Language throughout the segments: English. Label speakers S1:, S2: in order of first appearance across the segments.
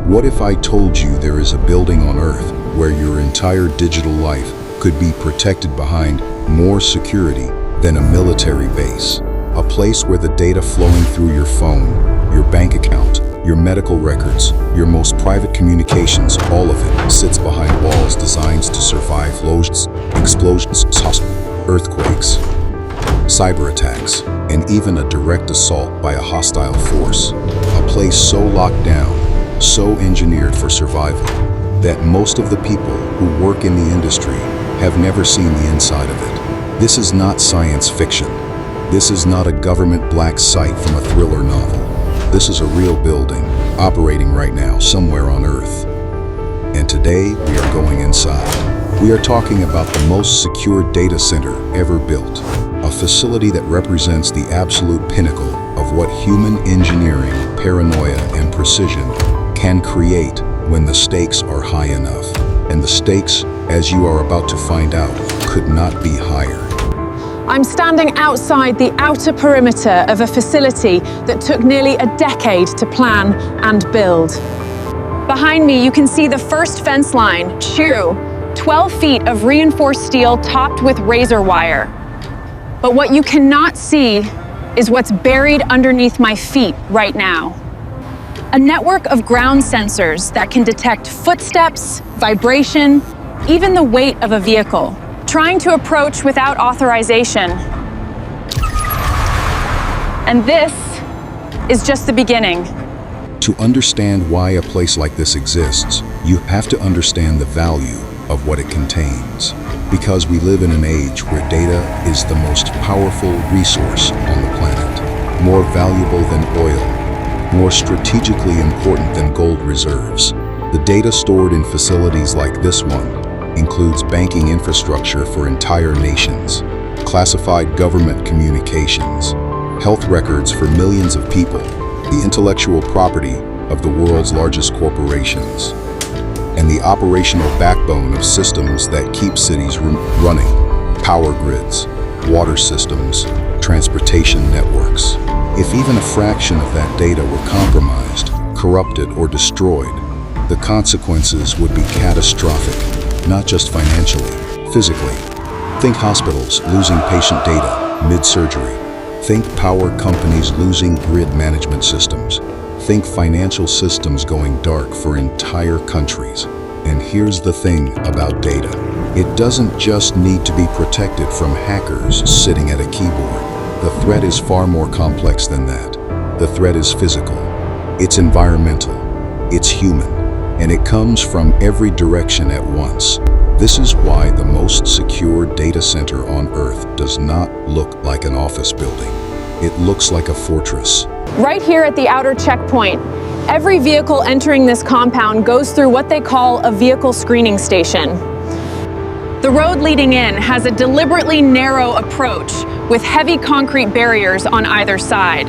S1: What if I told you there is a building on Earth where your entire digital life could be protected behind more security than a military base? A place where the data flowing through your phone, your bank account, your medical records, your most private communications, all of it sits behind walls designed to survive explosions, earthquakes, cyber attacks, and even a direct assault by a hostile force. A place so locked down, so engineered for survival, that most of the people who work in the industry have never seen the inside of it. This is not science fiction. This is not a government black site from a thriller novel. This is a real building, operating right now somewhere on Earth. And today, we are going inside. We are talking about the most secure data center ever built, a facility that represents the absolute pinnacle of what human engineering, paranoia, and precision can create when the stakes are high enough. And the stakes, as you are about to find out, could not be higher.
S2: I'm standing outside the outer perimeter of a facility that took nearly a decade to plan and build. Behind me, you can see the first fence line, 12 feet of reinforced steel topped with razor wire. But what you cannot see is what's buried underneath my feet right now. A network of ground sensors that can detect footsteps, vibration, even the weight of a vehicle, trying to approach without authorization. And this is just the beginning.
S1: To understand why a place like this exists, you have to understand the value of what it contains. Because we live in an age where data is the most powerful resource on the planet, more valuable than oil, more strategically important than gold reserves. The data stored in facilities like this one includes banking infrastructure for entire nations, classified government communications, health records for millions of people, the intellectual property of the world's largest corporations, and the operational backbone of systems that keep cities running, power grids, water systems, transportation networks. If even a fraction of that data were compromised, corrupted, or destroyed, the consequences would be catastrophic, not just financially, physically. Think hospitals losing patient data mid-surgery. Think power companies losing grid management systems. Think financial systems going dark for entire countries. And here's the thing about data. It doesn't just need to be protected from hackers sitting at a keyboard. The threat is far more complex than that. The threat is physical. It's environmental. It's human. And it comes from every direction at once. This is why the most secure data center on Earth does not look like an office building. It looks like a fortress.
S2: Right here at the outer checkpoint, every vehicle entering this compound goes through what they call a vehicle screening station. The road leading in has a deliberately narrow approach with heavy concrete barriers on either side.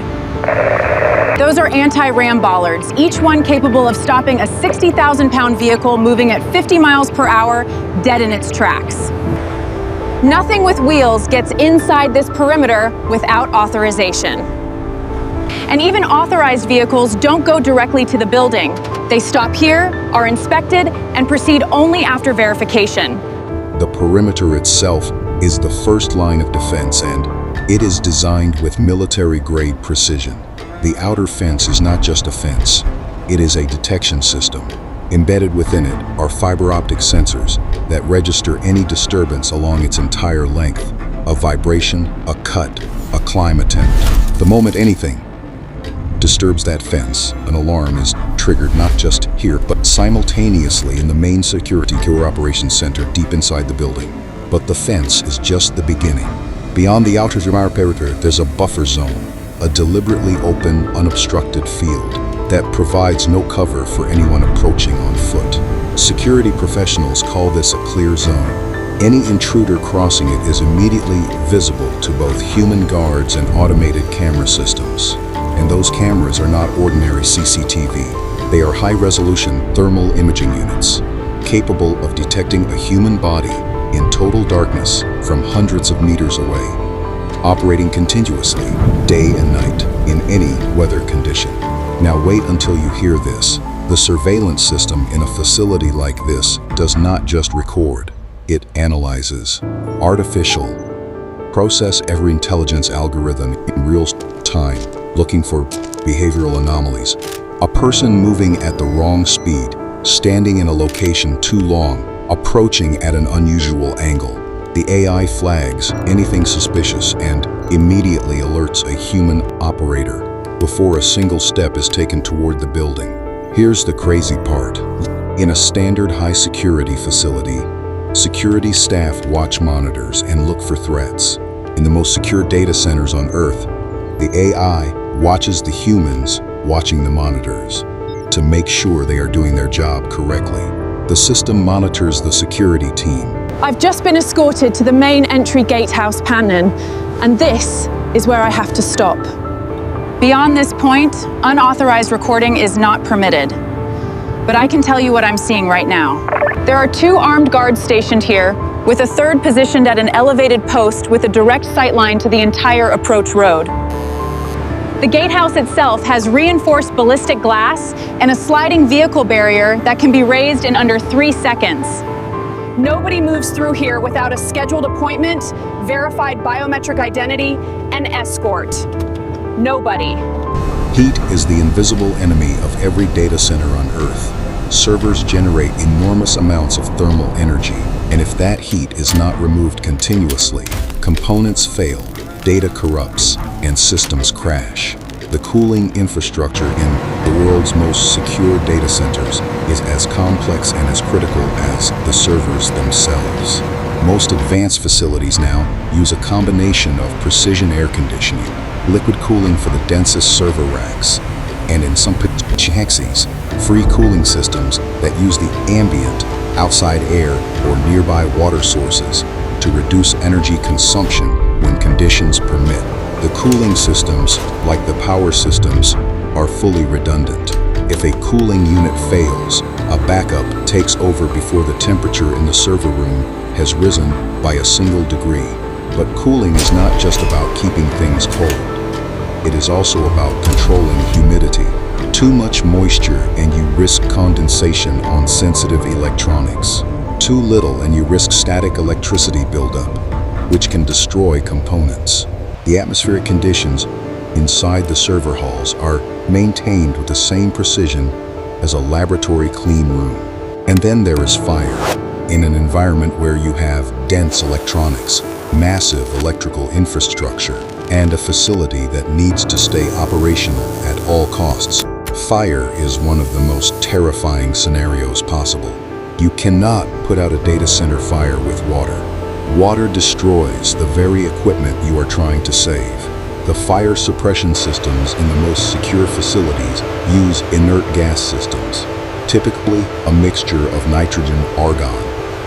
S2: Those are anti-ram bollards, each one capable of stopping a 60,000-pound vehicle moving at 50 miles per hour, dead in its tracks. Nothing with wheels gets inside this perimeter without authorization. And even authorized vehicles don't go directly to the building. They stop here, are inspected, and proceed only after verification.
S1: The perimeter itself is the first line of defense, and it is designed with military-grade precision. The outer fence is not just a fence, it is a detection system. Embedded within it are fiber optic sensors that register any disturbance along its entire length. A vibration, a cut, a climb attempt. The moment anything disturbs that fence, an alarm is triggered not just here, but simultaneously in the main security operations center deep inside the building. But the fence is just the beginning. Beyond the outer perimeter, there's a buffer zone, a deliberately open, unobstructed field that provides no cover for anyone approaching on foot. Security professionals call this a clear zone. Any intruder crossing it is immediately visible to both human guards and automated camera systems. And those cameras are not ordinary CCTV. They are high-resolution thermal imaging units, capable of detecting a human body in total darkness from hundreds of meters away, operating continuously, day and night, in any weather condition. Now wait until you hear this. The surveillance system in a facility like this does not just record, it analyzes. Artificial process every intelligence algorithm in real time, looking for behavioral anomalies. A person moving at the wrong speed, standing in a location too long, approaching at an unusual angle. The AI flags anything suspicious and immediately alerts a human operator before a single step is taken toward the building. Here's the crazy part. In a standard high-security facility, security staff watch monitors and look for threats. In the most secure data centers on Earth, the AI watches the humans watching the monitors to make sure they are doing their job correctly. The system monitors the security team.
S2: I've just been escorted to the main entry gatehouse Pannon, and this is where I have to stop. Beyond this point, unauthorized recording is not permitted. But I can tell you what I'm seeing right now. There are 2 armed guards stationed here, with a 3rd positioned at an elevated post with a direct sightline to the entire approach road. The gatehouse itself has reinforced ballistic glass and a sliding vehicle barrier that can be raised in under 3 seconds. Nobody moves through here without a scheduled appointment, verified biometric identity, and escort. Nobody.
S1: Heat is the invisible enemy of every data center on Earth. Servers generate enormous amounts of thermal energy, and if that heat is not removed continuously, components fail, data corrupts, and systems crash. The cooling infrastructure in the world's most secure data centers is as complex and as critical as the servers themselves. Most advanced facilities now use a combination of precision air conditioning, liquid cooling for the densest server racks, and in some cases, free cooling systems that use the ambient, outside air or nearby water sources to reduce energy consumption when conditions permit. The cooling systems, like the power systems, are fully redundant. If a cooling unit fails, a backup takes over before the temperature in the server room has risen by a single degree. But cooling is not just about keeping things cold. It is also about controlling humidity. Too much moisture and you risk condensation on sensitive electronics. Too little and you risk static electricity buildup, which can destroy components. The atmospheric conditions inside the server halls are maintained with the same precision as a laboratory clean room. And then there is fire. In an environment where you have dense electronics, massive electrical infrastructure, and a facility that needs to stay operational at all costs, fire is one of the most terrifying scenarios possible. You cannot put out a data center fire with water. Water destroys the very equipment you are trying to save. The fire suppression systems in the most secure facilities use inert gas systems, typically a mixture of nitrogen, argon,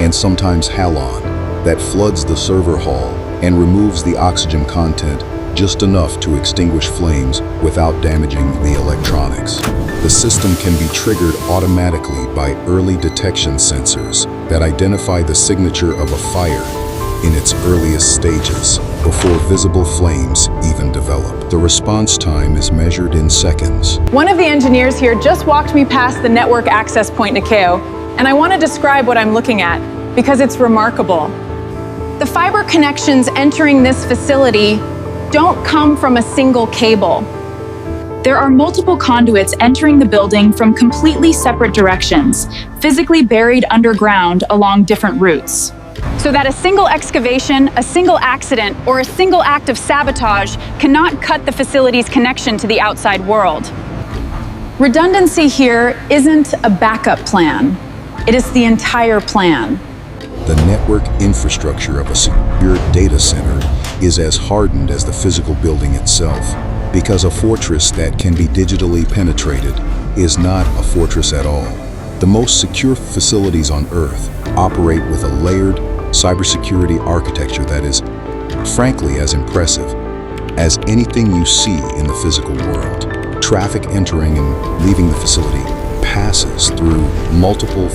S1: and sometimes halon, that floods the server hall and removes the oxygen content just enough to extinguish flames without damaging the electronics. The system can be triggered automatically by early detection sensors that identify the signature of a fire in its earliest stages, before visible flames even develop. The response time is measured in seconds.
S2: One of the engineers here just walked me past the network access point, Nikeo, and I want to describe what I'm looking at, because it's remarkable. The fiber connections entering this facility don't come from a single cable. There are multiple conduits entering the building from completely separate directions, physically buried underground along different routes. So that a single excavation, a single accident, or a single act of sabotage cannot cut the facility's connection to the outside world. Redundancy here isn't a backup plan. It is the entire plan.
S1: The network infrastructure of a secure data center is as hardened as the physical building itself, because a fortress that can be digitally penetrated is not a fortress at all. The most secure facilities on Earth operate with a layered cybersecurity architecture that is, frankly, as impressive as anything you see in the physical world. Traffic entering and leaving the facility passes through multiple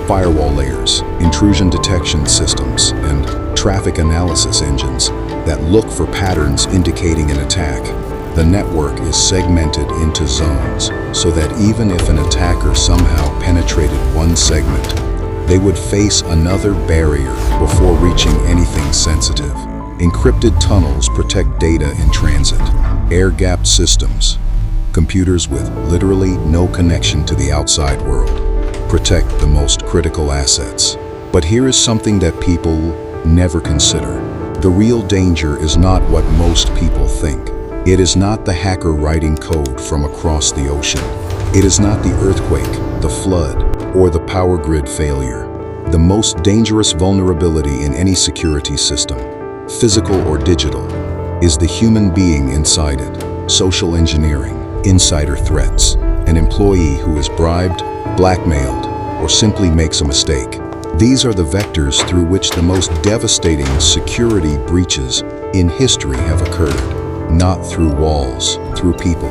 S1: firewall layers, intrusion detection systems, and traffic analysis engines that look for patterns indicating an attack. The network is segmented into zones so that even if an attacker somehow penetrated one segment, they would face another barrier before reaching anything sensitive. Encrypted tunnels protect data in transit. Air-gapped systems, computers with literally no connection to the outside world, protect the most critical assets. But here is something that people never consider. The real danger is not what most people think. It is not the hacker writing code from across the ocean. It is not the earthquake, the flood, or the power grid failure. The most dangerous vulnerability in any security system, physical or digital, is the human being inside it. Social engineering, insider threats, an employee who is bribed, blackmailed, or simply makes a mistake. These are the vectors through which the most devastating security breaches in history have occurred. Not through walls, through people.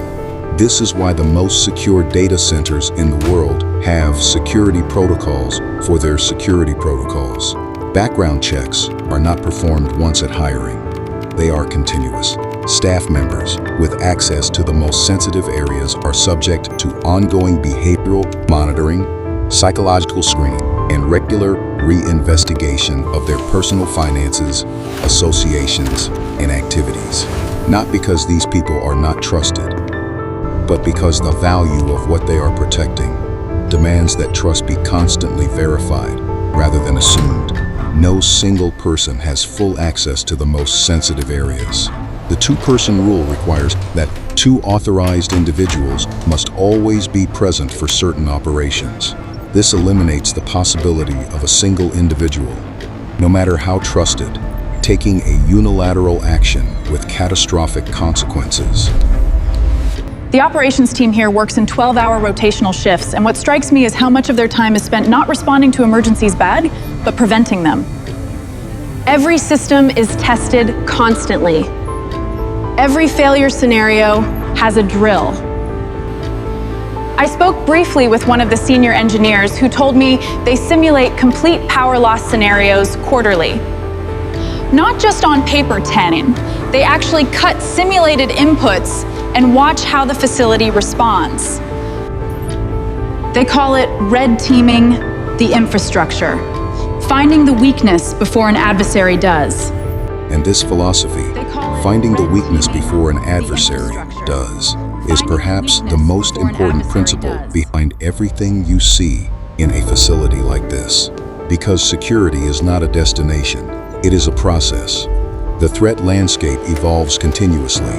S1: This is why the most secure data centers in the world have security protocols for their security protocols. Background checks are not performed once at hiring. They are continuous. Staff members with access to the most sensitive areas are subject to ongoing behavioral monitoring, psychological screening, and regular re-investigation of their personal finances, associations, and activities. Not because these people are not trusted, but because the value of what they are protecting demands that trust be constantly verified rather than assumed. No single person has full access to the most sensitive areas. The two-person rule requires that two authorized individuals must always be present for certain operations. This eliminates the possibility of a single individual, no matter how trusted, taking a unilateral action with catastrophic consequences.
S2: The operations team here works in 12-hour rotational shifts, and what strikes me is how much of their time is spent not responding to emergencies bad, but preventing them. Every system is tested constantly. Every failure scenario has a drill. I spoke briefly with one of the senior engineers who told me they simulate complete power loss scenarios quarterly. Not just on paper 10, they actually cut simulated inputs and watch how the facility responds. They call it red teaming the infrastructure, finding the weakness before an adversary does.
S1: And this philosophy, finding the weakness before an adversary does, is perhaps the most important principle behind everything you see in a facility like this. Because security is not a destination, it is a process. The threat landscape evolves continuously.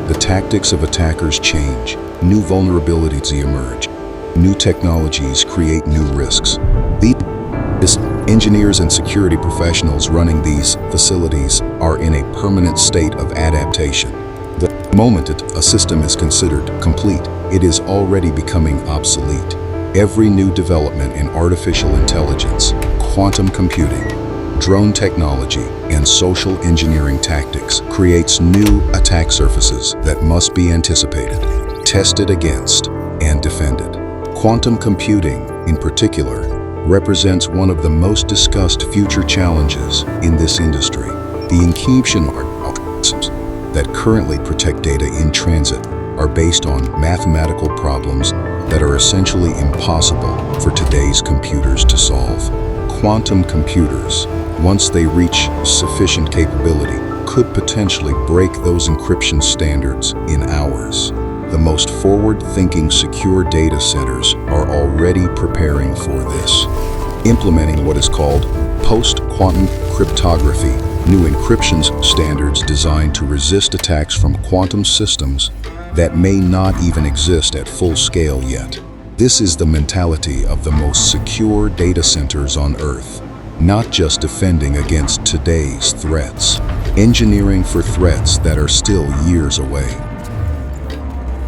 S1: The tactics of attackers change, new vulnerabilities emerge, new technologies create new risks. These engineers and security professionals running these facilities are in a permanent state of adaptation. The moment a system is considered complete, it is already becoming obsolete. Every new development in artificial intelligence, quantum computing, drone technology, and social engineering tactics creates new attack surfaces that must be anticipated, tested against, and defended. Quantum computing, in particular, represents one of the most discussed future challenges in this industry. The encryption algorithms that currently protect data in transit are based on mathematical problems that are essentially impossible for today's computers to solve. Quantum computers, once they reach sufficient capability, could potentially break those encryption standards in hours. The most forward-thinking secure data centers are already preparing for this, implementing what is called post-quantum cryptography, new encryption standards designed to resist attacks from quantum systems that may not even exist at full scale yet. This is the mentality of the most secure data centers on Earth, not just defending against today's threats, engineering for threats that are still years away.